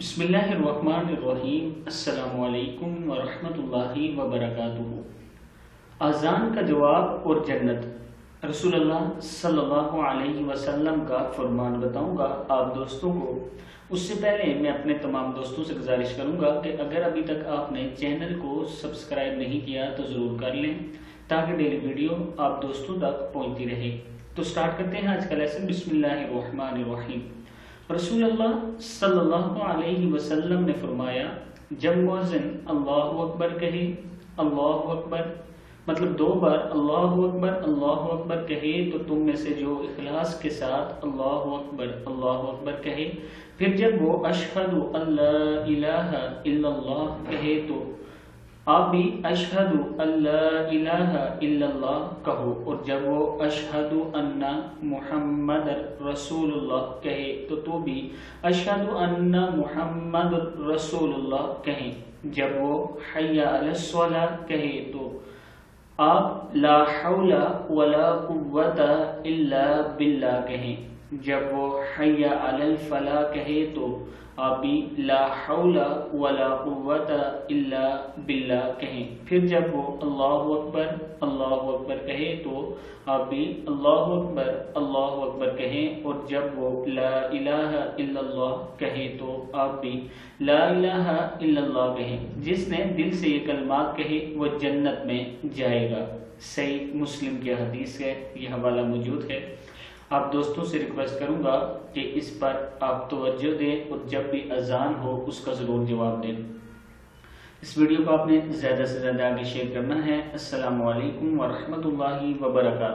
بسم اللہ الرحمن الرحیم۔ السلام علیکم ورحمۃ اللہ وبرکاتہ۔ اذان کا جواب اور جنت۔ رسول اللہ صلی اللہ علیہ وسلم کا فرمان بتاؤں گا آپ دوستوں کو۔ اس سے پہلے میں اپنے تمام دوستوں سے گزارش کروں گا کہ اگر ابھی تک آپ نے چینل کو سبسکرائب نہیں کیا تو ضرور کر لیں تاکہ ڈیلی ویڈیو آپ دوستوں تک پہنچتی رہے۔ تو سٹارٹ کرتے ہیں آج کا لیسن۔ بسم اللہ الرحمن الرحیم۔ رسول اللہ صلی اللہ علیہ وسلم نے فرمایا، جب مؤذن اللہ اکبر کہے، اللہ اکبر مطلب 2 بار اللہ اکبر کہے تو تم میں سے جو اخلاص کے ساتھ اللہ اکبر کہے، پھر جب وہ اشہد ان لا الہ الا اللہ کہے تو آپ بھی اشہد ان لا الہ الا اللہ کہو، اور جب وہ اشہد ان محمد رسول اللہ کہے تو بھی اشہد ان محمد رسول اللہ کہیں۔ جب وہ حی علی الصلاۃ کہے تو آپ لا حول ولا قوت الا باللہ کہیں۔ جب وہ حی علی الفلاح کہے تو آپ بھی لا حول ولا قوت الا باللہ کہیں۔ پھر جب وہ اللہ اکبر کہے تو آپ بھی اللہ اکبر کہیں، اور جب وہ لا الہ الا اللہ کہے تو آپ بھی لا الہ الا اللہ کہیں۔ جس نے دل سے یہ کلمات کہے وہ جنت میں جائے گا۔ صحیح مسلم کی حدیث ہے، یہ حوالہ موجود ہے۔ آپ دوستوں سے ریکویسٹ کروں گا کہ اس پر آپ توجہ دیں اور جب بھی اذان ہو اس کا ضرور جواب دیں۔ اس ویڈیو کو آپ نے زیادہ سے زیادہ آگے شیئر کرنا ہے۔ السلام علیکم ورحمۃ اللہ وبرکاتہ۔